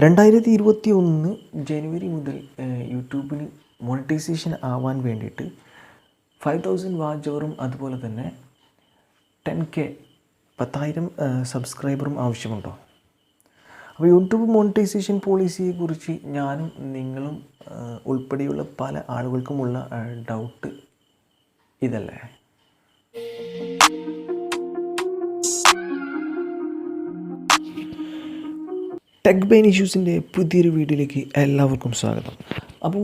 2021 ജനുവരി മുതൽ യൂട്യൂബിന് മോണിറ്റൈസേഷൻ ആവാൻ വേണ്ടിയിട്ട് 5000 വാച്ച് അവറും അതുപോലെ തന്നെ 10K 10,000 സബ്സ്ക്രൈബറും ആവശ്യമുണ്ടോ? അപ്പോൾ യൂട്യൂബ് മോണിറ്റൈസേഷൻ പോളിസിയെക്കുറിച്ച് ഞാനും നിങ്ങളും ഉൾപ്പെടെയുള്ള പല ആളുകൾക്കുമുള്ള ഡൗട്ട് ഇതല്ലേ. ടെക് ബൈ നിഷ്യൂസിൻ്റെ പുതിയൊരു വീഡിയോയിലേക്ക് എല്ലാവർക്കും സ്വാഗതം. അപ്പം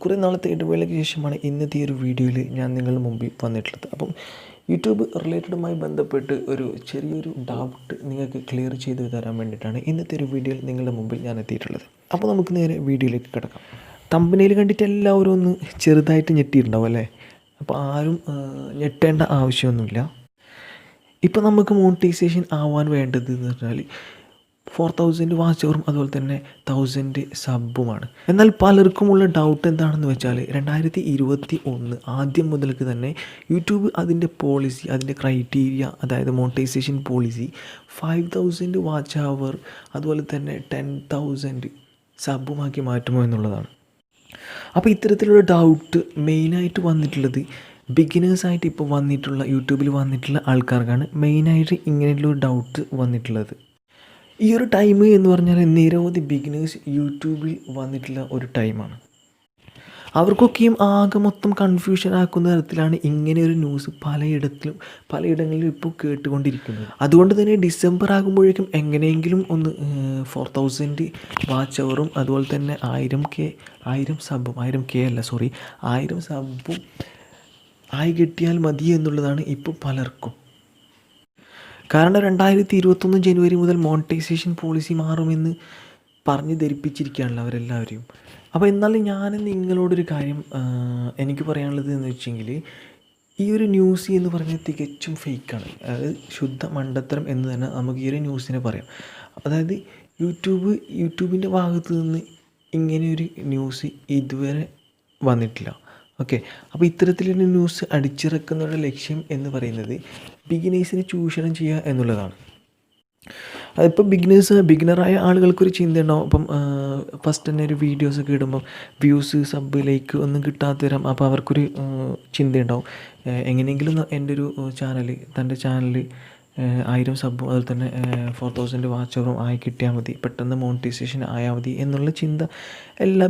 കുറേ നാളത്തെ ഇടവേളയ്ക്ക് ശേഷമാണ് ഇന്നത്തെ ഒരു വീഡിയോയിൽ ഞാൻ നിങ്ങളുടെ മുമ്പിൽ വന്നിട്ടുള്ളത്. അപ്പം യൂട്യൂബ് റിലേറ്റഡുമായി ബന്ധപ്പെട്ട് ഒരു ചെറിയൊരു ഡൗട്ട് നിങ്ങൾക്ക് ക്ലിയർ ചെയ്ത് തരാൻ വേണ്ടിയിട്ടാണ് ഇന്നത്തെ ഒരു വീഡിയോയിൽ നിങ്ങളുടെ മുമ്പിൽ ഞാൻ എത്തിയിട്ടുള്ളത്. അപ്പോൾ നമുക്ക് നേരെ വീഡിയോയിലേക്ക് കിടക്കാം. തമ്പനയിൽ കണ്ടിട്ട് എല്ലാവരും ഒന്ന് ചെറുതായിട്ട് ഞെട്ടിയിട്ടുണ്ടാവും അല്ലേ? അപ്പോൾ ആരും ഞെട്ടേണ്ട ആവശ്യമൊന്നുമില്ല. ഇപ്പോൾ നമുക്ക് മോണിറ്റൈസേഷൻ ആവാൻ വേണ്ടത് എന്ന് പറഞ്ഞാൽ 4000 വാച്ച് അവറും അതുപോലെ തന്നെ 1000 സബ്ബുമാണ്. എന്നാൽ പലർക്കുമുള്ള ഡൗട്ട് എന്താണെന്ന് വെച്ചാൽ 2021 ആദ്യം മുതൽക്ക് തന്നെ യൂട്യൂബ് അതിൻ്റെ പോളിസി, അതിൻ്റെ ക്രൈറ്റീരിയ, അതായത് മോണിറ്റൈസേഷൻ പോളിസി 5000 വാച്ച് അവർ അതുപോലെ തന്നെ 10,000 സബ്ബുമാക്കി മാറ്റുമോ എന്നുള്ളതാണ്. അപ്പോൾ ഇത്തരത്തിലുള്ള ഡൗട്ട് മെയിനായിട്ട് വന്നിട്ടുള്ളത് ബിഗിനേഴ്സായിട്ട് ഇപ്പോൾ വന്നിട്ടുള്ള യൂട്യൂബിൽ വന്നിട്ടുള്ള ആൾക്കാർക്കാണ് മെയിനായിട്ട് ഇങ്ങനെയുള്ളൊരു ഡൗട്ട് വന്നിട്ടുള്ളത്. ഈ ഒരു ടൈം എന്ന് പറഞ്ഞാൽ നിരവധി ബിഗിനേഴ്സ് യൂട്യൂബിൽ വന്നിട്ടുള്ള ഒരു ടൈമാണ്. അവർക്കൊക്കെയും ആകെ മൊത്തം കൺഫ്യൂഷൻ ആക്കുന്ന തരത്തിലാണ് ഇങ്ങനെ ഒരു ന്യൂസ് പലയിടങ്ങളിലും ഇപ്പോൾ കേട്ടുകൊണ്ടിരിക്കുന്നത്. അതുകൊണ്ട് തന്നെ ഡിസംബർ ആകുമ്പോഴേക്കും എങ്ങനെയെങ്കിലും ഒന്ന് 4000 വാച്ച് അവറും അതുപോലെ തന്നെ 1000 സബ്ബും 1000 സബ്ബും ആയി കിട്ടിയാൽ മതി എന്നുള്ളതാണ് ഇപ്പോൾ പലർക്കും. കാരണം 2021 ജനുവരി മുതൽ മോണിറ്റൈസേഷൻ പോളിസി മാറുമെന്ന് പറഞ്ഞ് ധരിപ്പിച്ചിരിക്കുകയാണല്ലോ അവരെല്ലാവരെയും. അപ്പോൾ എന്നാലും ഞാൻ നിങ്ങളോടൊരു കാര്യം എനിക്ക് പറയാനുള്ളത് എന്ന് വെച്ചെങ്കിൽ, ഈ ഒരു ന്യൂസ് എന്ന് പറഞ്ഞാൽ തികച്ചും ഫേക്കാണ്. അതായത് ശുദ്ധ മണ്ടത്തരം എന്ന് തന്നെ നമുക്ക് ഈ ഒരു ന്യൂസിനെ പറയാം. അതായത് യൂട്യൂബിൻ്റെ ഭാഗത്ത് നിന്ന് ഇങ്ങനെയൊരു ന്യൂസ് ഇതുവരെ വന്നിട്ടില്ല. ഓക്കെ, അപ്പോൾ ഇത്തരത്തിലൊരു ന്യൂസ് അടിച്ചിറക്കുന്നവരുടെ ലക്ഷ്യം എന്ന് പറയുന്നത് ബിഗിനേഴ്സിനെ ചൂഷണം ചെയ്യുക എന്നുള്ളതാണ്. അതിപ്പോൾ ബിഗിനറായ ആളുകൾക്കൊരു ചിന്ത ഉണ്ടാവും. അപ്പം ഫസ്റ്റ് തന്നെ ഒരു വീഡിയോസൊക്കെ ഇടുമ്പം വ്യൂസ്, സബ്, ലൈക്ക് ഒന്നും കിട്ടാത്ത തരം. അപ്പോൾ അവർക്കൊരു ചിന്തയുണ്ടാവും, എങ്ങനെയെങ്കിലും എൻ്റെ ഒരു തൻ്റെ ചാനൽ 1000 സബ്ബും അതുപോലെ തന്നെ 4000 വാച്ച് അവറും ആയി കിട്ടിയാൽ മതി, പെട്ടെന്ന് മോണിറ്റൈസേഷൻ ആയാൽ മതി എന്നുള്ള ചിന്ത എല്ലാ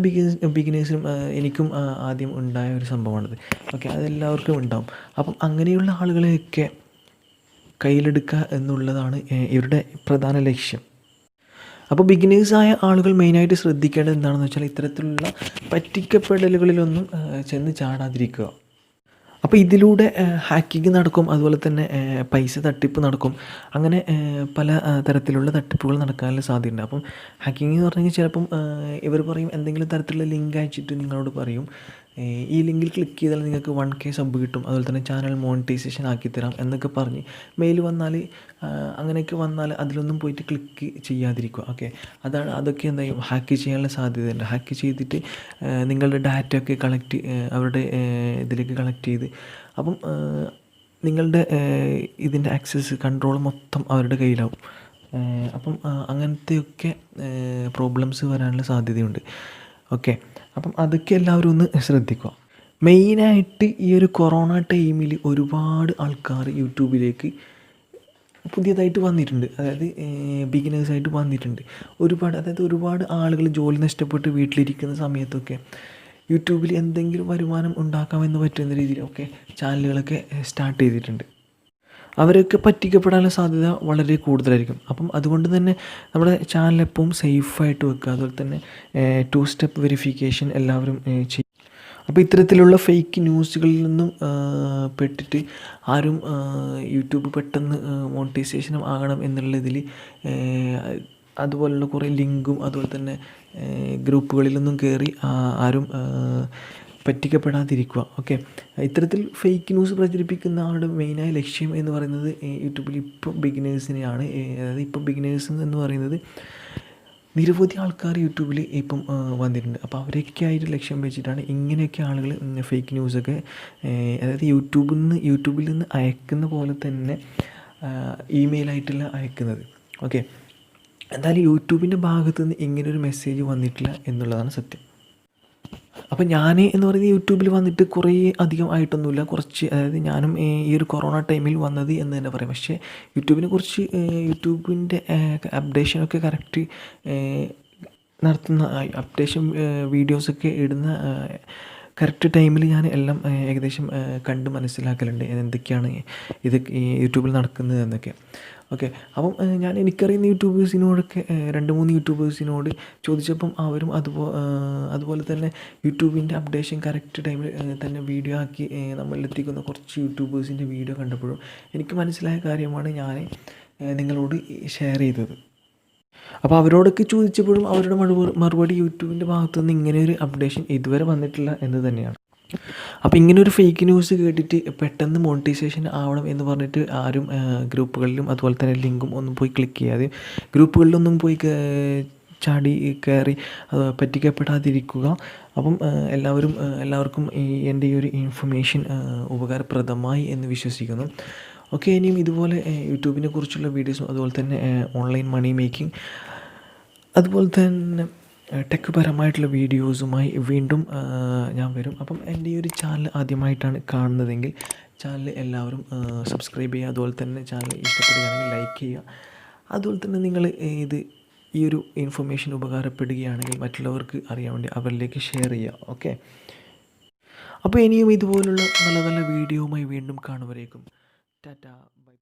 ബിഗിനേഴ്സിനും, എനിക്കും ആദ്യം ഉണ്ടായ ഒരു സംഭവമാണിത്. ഓക്കെ, അതെല്ലാവർക്കും ഉണ്ടാവും. അപ്പം അങ്ങനെയുള്ള ആളുകളെയൊക്കെ കയ്യിലെടുക്കുക എന്നുള്ളതാണ് ഇവരുടെ പ്രധാന ലക്ഷ്യം. അപ്പോൾ ബിഗിനേഴ്സായ ആളുകൾ മെയിനായിട്ട് ശ്രദ്ധിക്കേണ്ടത് എന്താണെന്ന് വെച്ചാൽ ഇത്തരത്തിലുള്ള പറ്റിക്കപ്പെടലുകളിലൊന്നും ചെന്ന് ചാടാതിരിക്കുക. അപ്പോൾ ഇതിലൂടെ ഹാക്കിങ് നടക്കും, അതുപോലെ തന്നെ പൈസ തട്ടിപ്പ് നടക്കും. അങ്ങനെ പല തരത്തിലുള്ള തട്ടിപ്പുകൾ നടക്കാനുള്ള സാധ്യതയുണ്ട്. അപ്പം ഹാക്കിങ് എന്ന് പറഞ്ഞാൽ ചിലപ്പം ഇവർ പറയും, എന്തെങ്കിലും തരത്തിലുള്ള ലിങ്ക് അയച്ചിട്ട് നിങ്ങളോട് പറയും, ഈ ലിങ്കിൽ ക്ലിക്ക് ചെയ്താൽ നിങ്ങൾക്ക് 1K സബ് കിട്ടും, അതുപോലെ തന്നെ ചാനൽ മോണിറ്റൈസേഷൻ ആക്കിത്തരാം എന്നൊക്കെ പറഞ്ഞ് മെയിൽ വന്നാൽ, അങ്ങനെയൊക്കെ വന്നാൽ അതിലൊന്നും പോയിട്ട് ക്ലിക്ക് ചെയ്യാതിരിക്കുക. ഓക്കെ, അതൊക്കെ എന്താ ഹാക്ക് ചെയ്യാനുള്ള സാധ്യതയുണ്ട്. ഹാക്ക് ചെയ്തിട്ട് നിങ്ങളുടെ ഡാറ്റയൊക്കെ അവരുടെ ഇതിലേക്ക് കളക്ട് ചെയ്ത്, അപ്പം നിങ്ങളുടെ ഇതിൻ്റെ ആക്സസ് കൺട്രോൾ മൊത്തം അവരുടെ കയ്യിലാവും. അപ്പം അങ്ങനത്തെയൊക്കെ പ്രോബ്ലംസ് വരാനുള്ള സാധ്യതയുണ്ട്. ഓക്കെ, അപ്പം അതൊക്കെ എല്ലാവരും ഒന്ന് ശ്രദ്ധിക്കുക. മെയിനായിട്ട് ഈ ഒരു കൊറോണ ടൈമിൽ ഒരുപാട് ആൾക്കാർ യൂട്യൂബിലേക്ക് പുതിയതായിട്ട് വന്നിട്ടുണ്ട്. അതായത് ബിഗിനേഴ്സായിട്ട് വന്നിട്ടുണ്ട് ഒരുപാട് ആളുകൾ ജോലി നഷ്ടപ്പെട്ട് വീട്ടിലിരിക്കുന്ന സമയത്തൊക്കെ യൂട്യൂബിൽ എന്തെങ്കിലും വരുമാനം ഉണ്ടാക്കാമെന്ന് പറ്റുന്ന രീതിയിലൊക്കെ ചാനലുകളൊക്കെ സ്റ്റാർട്ട് ചെയ്തിട്ടുണ്ട്. അവരൊക്കെ പറ്റിക്കപ്പെടാനുള്ള സാധ്യത വളരെ കൂടുതലായിരിക്കും. അപ്പം അതുകൊണ്ട് തന്നെ നമ്മുടെ ചാനൽ എപ്പോഴും സേഫായിട്ട് വെക്കുക. അതുപോലെ തന്നെ 2 സ്റ്റെപ്പ് വെരിഫിക്കേഷൻ എല്ലാവരും ചെയ്യും. അപ്പോൾ ഇത്തരത്തിലുള്ള ഫേക്ക് ന്യൂസുകളിൽ നിന്നും പെട്ടിട്ട് ആരും യൂട്യൂബ് പെട്ടെന്ന് മോണിറ്റൈസേഷനും ആകണം എന്നുള്ളതിൽ അതുപോലുള്ള കുറേ ലിങ്കും അതുപോലെ തന്നെ ഗ്രൂപ്പുകളിലൊന്നും കയറി ആരും പറ്റിക്കപ്പെടാതിരിക്കുക. ഓക്കെ, ഇത്തരത്തിൽ ഫേക്ക് ന്യൂസ് പ്രചരിപ്പിക്കുന്ന ആളുടെ മെയിനായ ലക്ഷ്യം എന്ന് പറയുന്നത് യൂട്യൂബിൽ ഇപ്പോൾ ബിഗിനേഴ്സിനെയാണ്. അതായത് ഇപ്പോൾ ബിഗിനേഴ്സ് എന്ന് പറയുന്നത് നിരവധി ആൾക്കാർ യൂട്യൂബിൽ ഇപ്പം വന്നിട്ടുണ്ട്. അപ്പോൾ അവരൊക്കെ ആയിട്ട് ലക്ഷ്യം വെച്ചിട്ടാണ് ഇങ്ങനെയൊക്കെ ആളുകൾ ഫേക്ക് ന്യൂസൊക്കെ, അതായത് യൂട്യൂബിൽ നിന്ന് അയക്കുന്ന പോലെ തന്നെ ഇമെയിലായിട്ടല്ല അയക്കുന്നത്. ഓക്കെ, എന്തായാലും യൂട്യൂബിൻ്റെ ഭാഗത്തു നിന്ന് ഇങ്ങനൊരു മെസ്സേജ് വന്നിട്ടില്ല എന്നുള്ളതാണ് സത്യം. അപ്പം ഞാൻ എന്ന് പറയുന്നത് യൂട്യൂബിൽ വന്നിട്ട് കുറേ അധികം ആയിട്ടൊന്നുമില്ല, കുറച്ച്, അതായത് ഞാനും ഈ ഒരു കൊറോണ ടൈമിൽ വന്നത് എന്ന് തന്നെ പറയാം. പക്ഷേ യൂട്യൂബിനെ കുറിച്ച് യൂട്യൂബിൻ്റെ അപ്ഡേഷനൊക്കെ കറക്റ്റ് നടത്തുന്ന അപ്ഡേഷൻ വീഡിയോസൊക്കെ ഇടുന്ന കറക്റ്റ് ടൈമിൽ ഞാൻ എല്ലാം ഏകദേശം കണ്ട് മനസ്സിലാക്കലുണ്ട് എന്തൊക്കെയാണ് ഇത് ഈ യൂട്യൂബിൽ നടക്കുന്നത് എന്നൊക്കെ. ഓക്കെ, അപ്പം ഞാൻ എനിക്കറിയുന്ന യൂട്യൂബേഴ്സിനോടൊക്കെ 2-3 യൂട്യൂബേഴ്സിനോട് ചോദിച്ചപ്പം അവരും അതുപോലെ തന്നെ യൂട്യൂബിൻ്റെ അപ്ഡേഷൻ കറക്റ്റ് ടൈമിൽ തന്നെ വീഡിയോ ആക്കി നമ്മളിലെത്തിക്കുന്ന കുറച്ച് യൂട്യൂബേഴ്സിൻ്റെ വീഡിയോ കണ്ടപ്പോഴും എനിക്ക് മനസ്സിലായ കാര്യമാണ് ഞാൻ നിങ്ങളോട് ഷെയർ ചെയ്തത്. അപ്പോൾ അവരോടൊക്കെ ചോദിച്ചപ്പോഴും അവരുടെ മറുപടി യൂട്യൂബിൻ്റെ ഭാഗത്തു നിന്ന് ഇങ്ങനെ ഒരു അപ്ഡേഷൻ ഇതുവരെ വന്നിട്ടില്ല എന്ന് തന്നെയാണ്. അപ്പോൾ ഇങ്ങനൊരു ഫേക്ക് ന്യൂസ് കേട്ടിട്ട് പെട്ടെന്ന് മോണിറ്റൈസേഷൻ ആവണം എന്ന് പറഞ്ഞിട്ട് ആരും ഗ്രൂപ്പുകളിലും അതുപോലെ തന്നെ ലിങ്കും ഒന്നും പോയി ക്ലിക്ക് ചെയ്യാതെ, ഗ്രൂപ്പുകളിലൊന്നും പോയി ചാടി കയറി പറ്റിക്കപ്പെടാതിരിക്കുക. അപ്പം എല്ലാവർക്കും എൻ്റെ ഈ ഒരു ഇൻഫർമേഷൻ ഉപകാരപ്രദമായി എന്ന് വിശ്വസിക്കുന്നു. ഓക്കെ, ഇനിയും ഇതുപോലെ യൂട്യൂബിനെ കുറിച്ചുള്ള വീഡിയോസും അതുപോലെ തന്നെ ഓൺലൈൻ മണി മേക്കിംഗ് അതുപോലെ തന്നെ ടെക് പരമായിട്ടുള്ള വീഡിയോസുമായി വീണ്ടും ഞാൻ വരും. അപ്പം എൻ്റെ ഈ ഒരു ചാനൽ ആദ്യമായിട്ടാണ് കാണുന്നതെങ്കിൽ ചാനൽ എല്ലാവരും സബ്സ്ക്രൈബ് ചെയ്യുക. അതുപോലെ തന്നെ ചാനൽ ഇഷ്ടപ്പെടുകയാണെങ്കിൽ ലൈക്ക് ചെയ്യുക. അതുപോലെ തന്നെ നിങ്ങൾ ഈ ഒരു ഇൻഫർമേഷൻ ഉപകാരപ്പെടുകയാണെങ്കിൽ മറ്റുള്ളവർക്ക് അറിയാൻ വേണ്ടി അവരിലേക്ക് ഷെയർ ചെയ്യുക. ഓക്കെ, അപ്പോൾ ഇനിയും ഇതുപോലുള്ള നല്ല നല്ല വീഡിയോയുമായി വീണ്ടും കാണുവരേക്കും ടാറ്റ.